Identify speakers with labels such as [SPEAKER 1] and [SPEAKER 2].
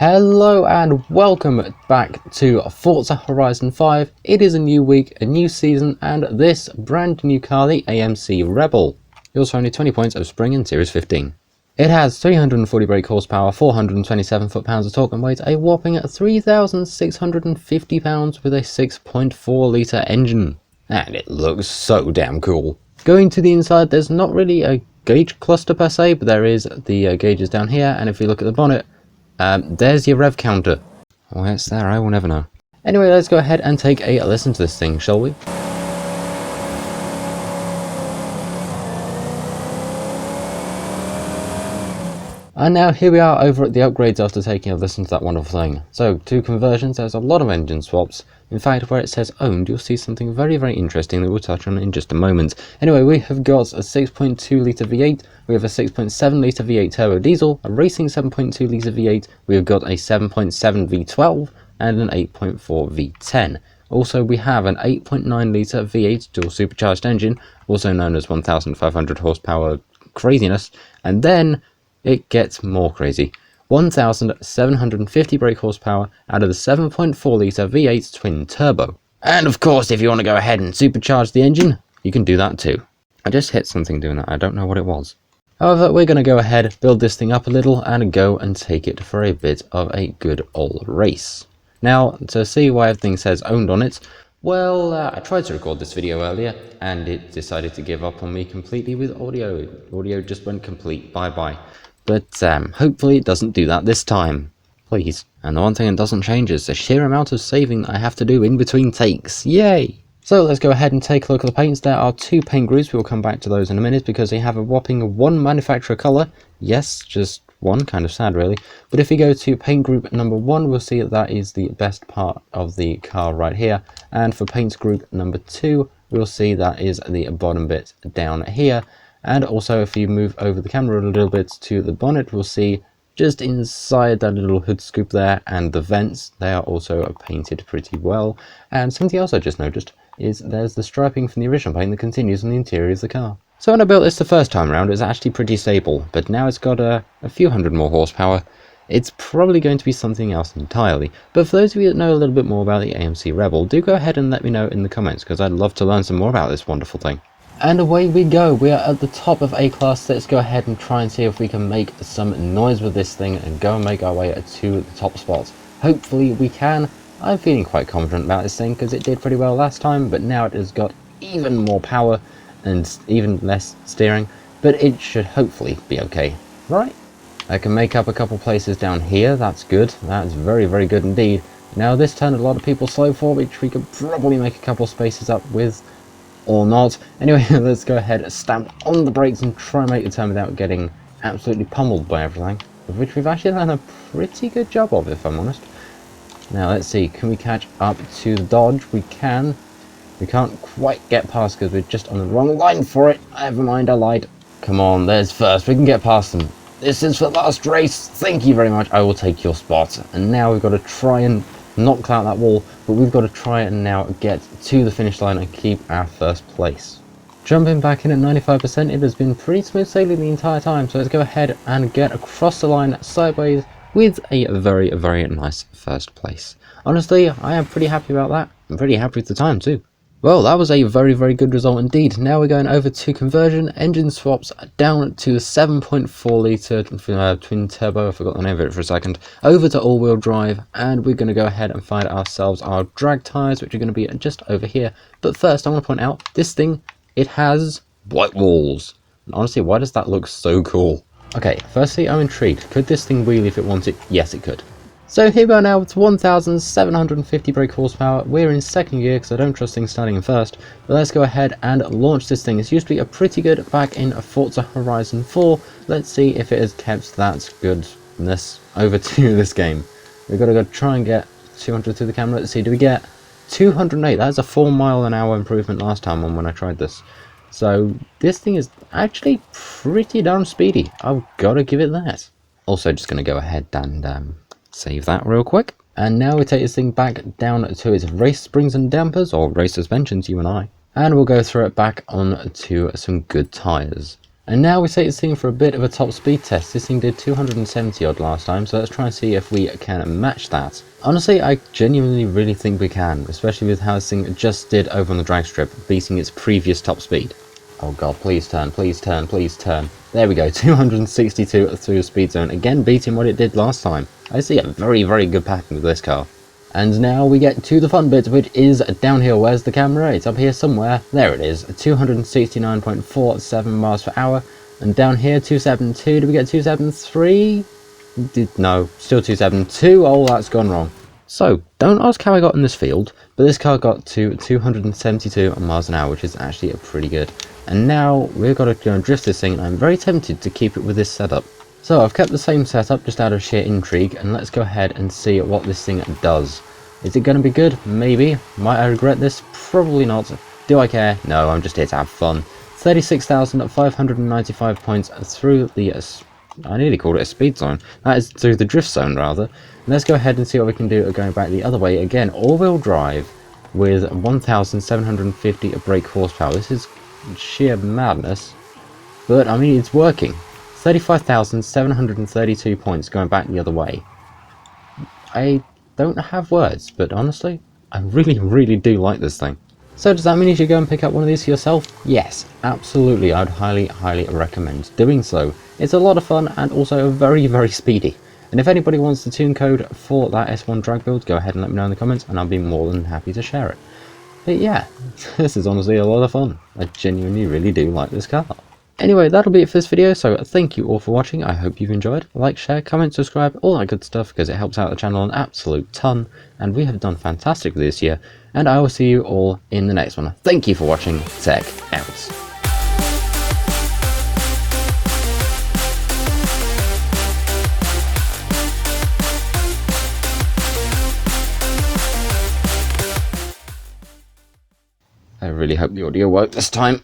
[SPEAKER 1] Hello and welcome back to Forza Horizon 5. It is a new week, a new season, and this brand new car, the AMC Rebel. You also only 20 points of spring in Series 15. It has 340 brake horsepower, 427 foot-pounds of torque, and weighs a whopping 3,650 pounds with a 6.4 litre engine. And it looks so damn cool. Going to the inside, there's not really a gauge cluster per se, but there is the gauges down here, and if you look at the bonnet, there's your rev counter. Why it's there, I will never know. Anyway, let's go ahead and take a listen to this thing, shall we? And now here we are over at the upgrades after taking a listen to that wonderful thing. So, to conversions, there's a lot of engine swaps. In fact, where it says owned, you'll see something very, very interesting that we'll touch on in just a moment. Anyway, we have got a 6.2 litre V8, we have a 6.7 litre V8 turbo diesel, a racing 7.2 litre V8, we've got a 7.7 V12, and an 8.4 V10. Also, we have an 8.9 litre V8 dual supercharged engine, also known as 1,500 horsepower craziness, and then it gets more crazy. 1,750 brake horsepower out of the 7.4 litre V8 twin turbo. And of course, if you want to go ahead and supercharge the engine, you can do that too. I just hit something doing that, I don't know what it was. However, we're going to go ahead, build this thing up a little, and go and take it for a bit of a good old race. Now, to see why everything says owned on it, well, I tried to record this video earlier, and it decided to give up on me completely with audio. Audio just went complete, bye-bye. But hopefully it doesn't do that this time. Please. And the one thing that doesn't change is the sheer amount of saving that I have to do in between takes. Yay! So let's go ahead and take a look at the paints. There are two paint groups. We will come back to those in a minute because they have a whopping one manufacturer colour. Yes, just one. Kind of sad really. But if we go to paint group number 1, we'll see that that is the best part of the car right here. And for paint group number 2, we'll see that is the bottom bit down here. And also, if you move over the camera a little bit to the bonnet, we'll see just inside that little hood scoop there, and the vents, they are also painted pretty well. And something else I just noticed is there's the striping from the original paint that continues on the interior of the car. So when I built this the first time around, it was actually pretty stable, but now it's got a few hundred more horsepower. It's probably going to be something else entirely. But for those of you that know a little bit more about the AMC Rebel, do go ahead and let me know in the comments, because I'd love to learn some more about this wonderful thing. And away we go. We are at the top of A-Class. Let's go ahead and try and see if we can make some noise with this thing and go and make our way to the top spot. Hopefully we can. I'm feeling quite confident about this thing because it did pretty well last time, but now it has got even more power and even less steering, but it should hopefully be okay. Right? I can make up a couple places down here. That's good. That's very, very good indeed. Now this turn a lot of people slow for, which we could probably make a couple spaces up with, or not. Anyway, let's go ahead and stamp on the brakes and try and make the turn without getting absolutely pummeled by everything, of which we've actually done a pretty good job of, if I'm honest. Now let's see, can we catch up to the Dodge? We can. We can't quite get past because we're just on the wrong line for it. Never mind, I lied. Come on, there's first. We can get past them. This is for the last race. Thank you very much. I will take your spot. And now we've got to try and knock out that wall, but we've got to try and now get to the finish line and keep our first place. Jumping back in at 95%, it has been pretty smooth sailing the entire time, so let's go ahead and get across the line sideways with a very, very nice first place. Honestly, I am pretty happy about that. I'm pretty happy with the time too. Well, that was a very, very good result indeed. Now we're going over to conversion, engine swaps down to the 7.4 litre twin turbo, I forgot the name of it for a second, over to all-wheel drive, and we're going to go ahead and find ourselves our drag tyres, which are going to be just over here. But first, I want to point out, this thing, it has white walls. And honestly, why does that look so cool? Okay, firstly, I'm intrigued. Could this thing wheel if it wanted? Yes, it could. So here we are now with 1,750 brake horsepower. We're in second gear because I don't trust things starting in first. But let's go ahead and launch this thing. It's used to be a pretty good back in Forza Horizon 4. Let's see if it has kept that goodness over to this game. We've got to go try and get 200 through the camera. Let's see, do we get 208? That's a 4 mile an hour improvement last time on when I tried this. So this thing is actually pretty darn speedy. I've got to give it that. Also just going to go ahead and save that real quick. And now we take this thing back down to its race springs and dampers, or race suspensions, you and I. And we'll go through it back on to some good tyres. And now we take this thing for a bit of a top speed test. This thing did 270 odd last time, so let's try and see if we can match that. Honestly, I genuinely really think we can, especially with how this thing just did over on the drag strip, beating its previous top speed. Oh god, please turn, please turn, please turn. There we go, 262 through the speed zone, again beating what it did last time. I see a very, very good pattern with this car. And now we get to the fun bit, which is downhill. Where's the camera? It's up here somewhere. There it is, 269.47 miles per hour. And down here, 272. Did we get 273? No, still 272. Oh, that's gone wrong. So, don't ask how I got in this field, but this car got to 272 miles an hour, which is actually pretty good. And now we've got to go and drift this thing, and I'm very tempted to keep it with this setup. So I've kept the same setup just out of sheer intrigue, and let's go ahead and see what this thing does. Is it going to be good? Maybe. Might I regret this? Probably not. Do I care? No, I'm just here to have fun. 36,595 points through the... I nearly called it a speed zone. That is through the drift zone, rather. And let's go ahead and see what we can do going back the other way. Again, all-wheel drive with 1,750 brake horsepower. This is sheer madness. But, I mean, it's working. 35,732 points going back the other way. I don't have words, but honestly, I really, really do like this thing. So does that mean you should go and pick up one of these for yourself? Yes, absolutely. I'd highly, highly recommend doing so. It's a lot of fun and also very, very speedy. And if anybody wants the tune code for that S1 drag build, go ahead and let me know in the comments and I'll be more than happy to share it. But yeah, this is honestly a lot of fun. I genuinely really do like this car. Anyway, that'll be it for this video, so thank you all for watching. I hope you've enjoyed. Like, share, comment, subscribe, all that good stuff, because it helps out the channel an absolute ton, and we have done fantastic this year, and I will see you all in the next one. Thank you for watching. Tech out. I really hope the audio worked this time.